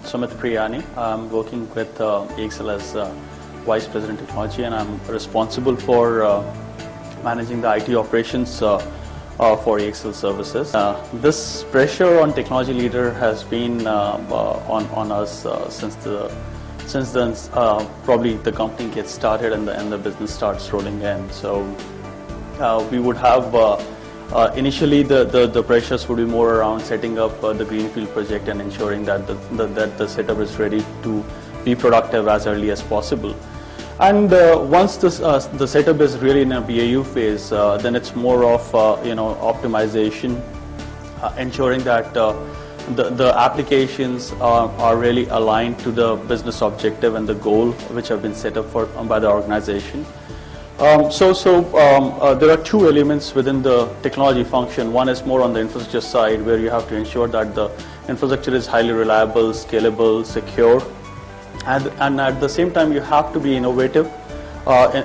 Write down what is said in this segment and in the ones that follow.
Sumit Priyani. I'm working with EXL as Vice President Technology, and I'm responsible for managing the IT operations for EXL services. This pressure on technology leader has been on us since then probably the company gets started and the business starts rolling in. So we would have initially the pressures would be more around setting up the greenfield project and ensuring that the setup is ready to be productive as early as possible. And once the setup is really in a BAU phase, then it's more of optimization, ensuring that the applications are really aligned to the business objective and the goal which have been set up by the organization. There are two elements within the technology function. One is more on the infrastructure side, where you have to ensure that the infrastructure is highly reliable, scalable, secure, and at the same time you have to be innovative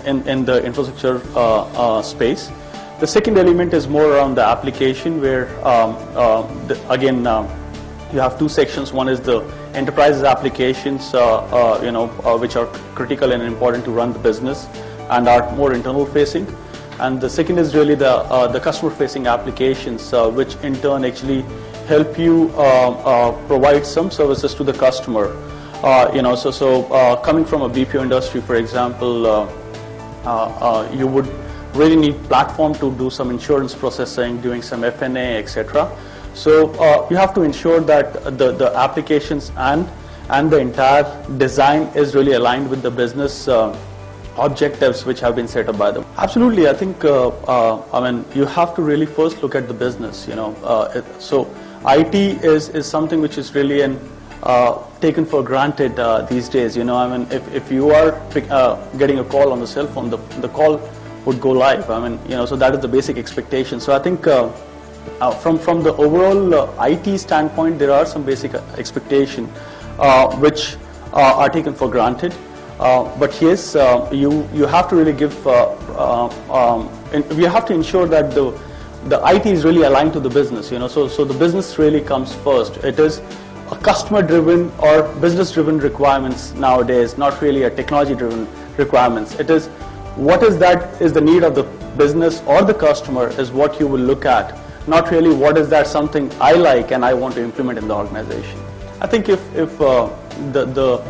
in the infrastructure space. The second element is more around the application, where again you have two sections. One is the enterprise applications, which are critical and important to run the business and are more internal facing, and the second is really the customer facing applications, which in turn actually help you provide some services to the customer. Coming from a BPO industry, for example, you would really need platform to do some insurance processing, doing some F&A, etc. So you have to ensure that the applications and the entire design is really aligned with the business objectives which have been set up by them. Absolutely, I think you have to really first look at the business. So IT is something which is really taken for granted these days. If you are getting a call on the cell phone, the call would go live. So that is the basic expectation. So I think from the overall IT standpoint, there are some basic expectations which are taken for granted. But yes, you have to really give. We have to ensure that the IT is really aligned to the business. So the business really comes first. It is a customer-driven or business-driven requirements nowadays, not really a technology-driven requirements. It is what is the need of the business or the customer is what you will look at, not really what is that something I like and I want to implement in the organization. I think if the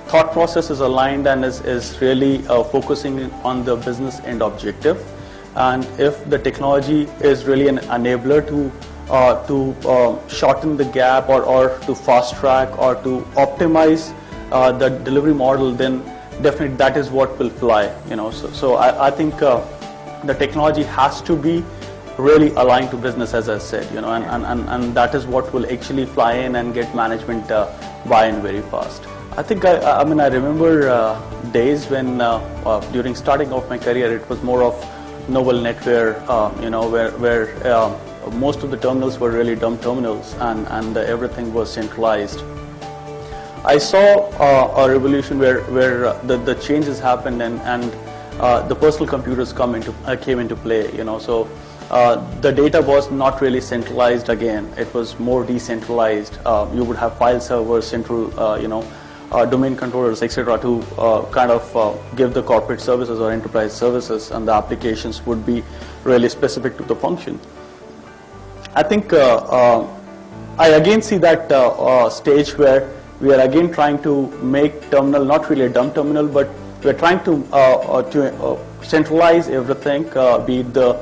thought process is aligned and is really focusing on the business end objective, and if the technology is really an enabler to shorten the gap or to fast track or to optimize the delivery model, then definitely that is what will fly. So I think the technology has to be really aligned to business, as I said, and that is what will actually fly in and get management buy-in very fast. I think I remember days when during starting off my career, it was more of novel netware, where most of the terminals were really dumb terminals and everything was centralized. I saw a revolution where the changes happened and the personal computers came into play. So the data was not really centralized again. It was more decentralized. You would have file servers, central, domain controllers, etc., to kind of give the corporate services or enterprise services, and the applications would be really specific to the function. I think I again see that stage where we are again trying to make terminal not really a dumb terminal, but we are trying to centralize everything, be it the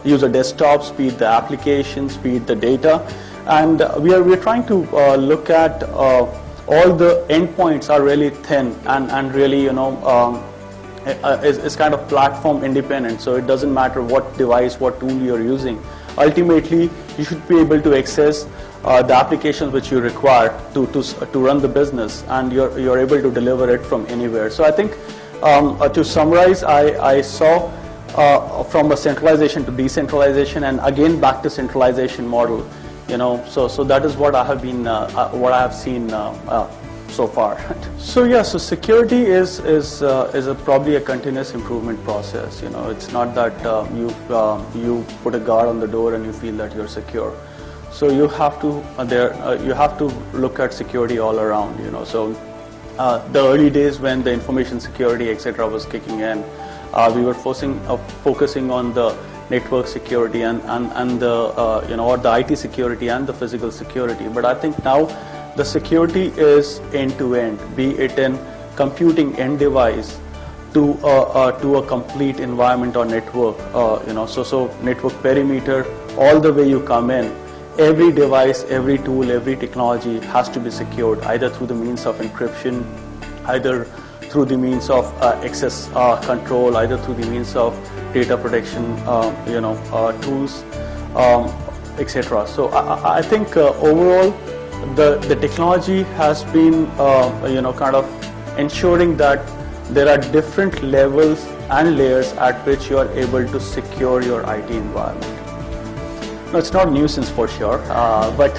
user desktops, be it the applications, be it the data, and we are trying to look at all the endpoints are really thin and really is kind of platform independent. So it doesn't matter what device, what tool you're using. Ultimately, you should be able to access the applications which you require to run the business, and you're able to deliver it from anywhere. So I think to summarize, I saw from a centralization to decentralization, and again back to centralization model. So that is what I have been what I have seen so far. So yeah, so security is probably a continuous improvement process. You know, it's not that you put a guard on the door and you feel that you're secure. So you have to you have to look at security all around. You know, so the early days when the information security etc. was kicking in, we were focusing on the network security and the you know, or the IT security and the physical security. But I think now the security is end to end, be it in computing end device to a complete environment or network. You know, so network perimeter, all the way you come in. Every device, every tool, every technology has to be secured, either through the means of encryption, either through the means of access control, either through the means of data protection, you know, tools, etc. So I think overall the technology has been you know, kind of ensuring that there are different levels and layers at which you are able to secure your IT environment. No, it's not nuisance for sure, but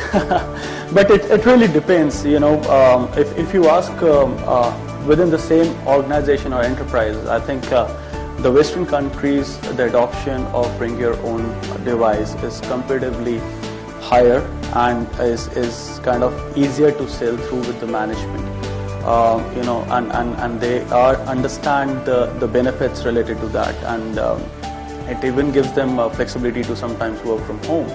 but it really depends. You know, if you ask within the same organization or enterprise, I think the Western countries, the adoption of bring your own device is comparatively higher and is kind of easier to sell through with the management. You know, and they understand the benefits related to that, and it even gives them flexibility to sometimes work from home.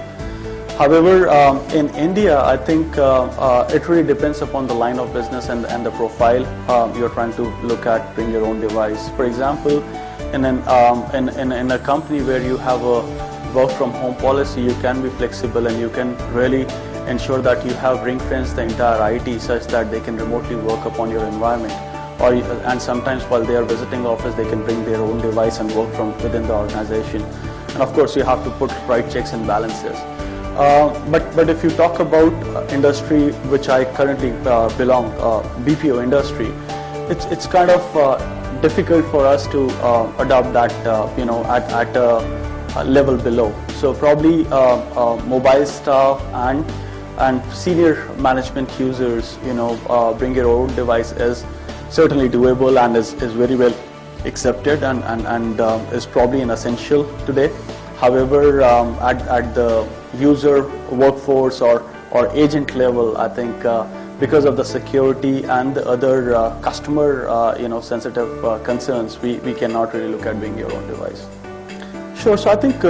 However, in India, I think it really depends upon the line of business and the profile you're trying to look at, bring your own device. For example, in a company where you have a work from home policy, you can be flexible and you can really ensure that you have ring-fenced the entire IT such that they can remotely work upon your environment. And sometimes while they are visiting office, they can bring their own device and work from within the organization. And of course, you have to put right checks and balances. But if you talk about industry which I currently belong, BPO industry, it's kind of difficult for us to adopt that you know, at a level below. So probably mobile staff and senior management users, you know, bring your own device is certainly doable and is very well accepted and is probably an essential today. However, at the user, workforce or agent level, I think because of the security and the other customer you know, sensitive concerns, we cannot really look at bring your own device. Sure. So I think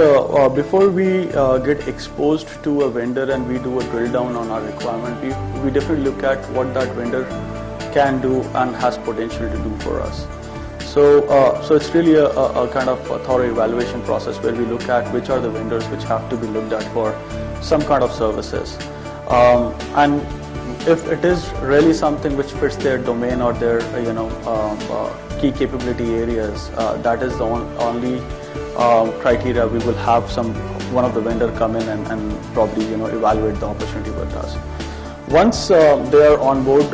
before we get exposed to a vendor and we do a drill down on our requirement, we definitely look at what that vendor can do and has potential to do for us. So it's really a kind of a thorough evaluation process where we look at which are the vendors which have to be looked at for some kind of services. And if it is really something which fits their domain or their you know, key capability areas, that is the only criteria we will have one of the vendor come in and probably, you know, evaluate the opportunity with us. Once they are on board,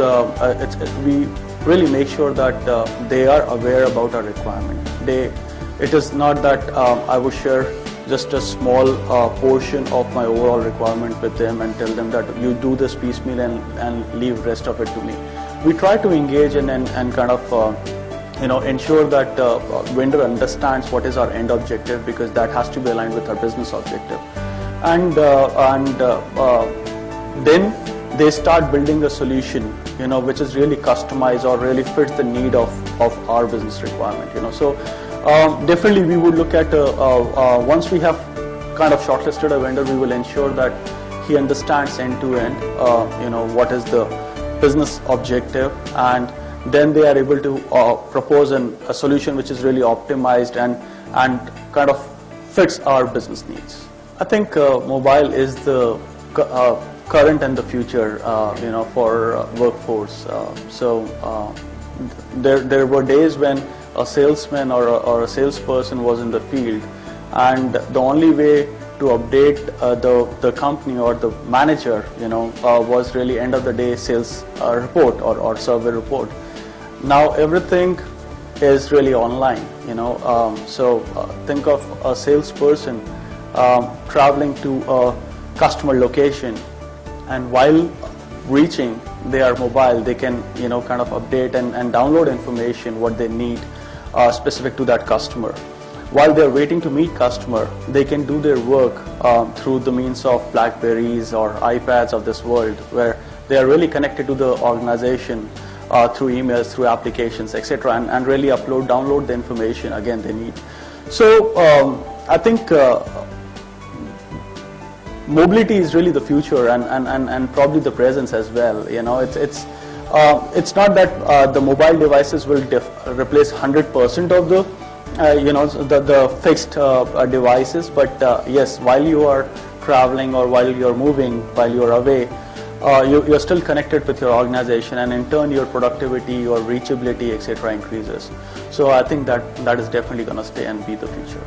we really make sure that they are aware about our requirement. It is not that I would share just a small portion of my overall requirement with them and tell them that you do this piecemeal and leave rest of it to me. We try to engage and kind of you know, ensure that vendor understands what is our end objective, because that has to be aligned with our business objective, and then they start building a solution, you know, which is really customized or really fits the need of our business requirement, you know. So definitely we would look at once we have kind of shortlisted a vendor, we will ensure that he understands end to end, you know, what is the business objective, and then they are able to propose a solution which is really optimized and kind of fits our business needs. I think mobile is the current and the future, you know, for workforce. So there were days when a salesman or a salesperson was in the field, and the only way to update the company or the manager, you know, was really end of the day sales report or survey report. Now everything is really online, you know. So think of a salesperson traveling to a customer location, and while reaching, they are mobile, they can, kind of update and download information what they need specific to that customer. While they're waiting to meet customer, they can do their work through the means of Blackberries or iPads of this world, where they are really connected to the organization through emails, through applications, etc., and really download the information again they need. So I think mobility is really the future, and probably the presence as well. It's not that the mobile devices will replace 100% of the the fixed devices, but yes, while you are traveling or while you're moving, while you're away, you're still connected with your organization, and in turn your productivity, your reachability, etc. increases. So I think that is definitely going to stay and be the future.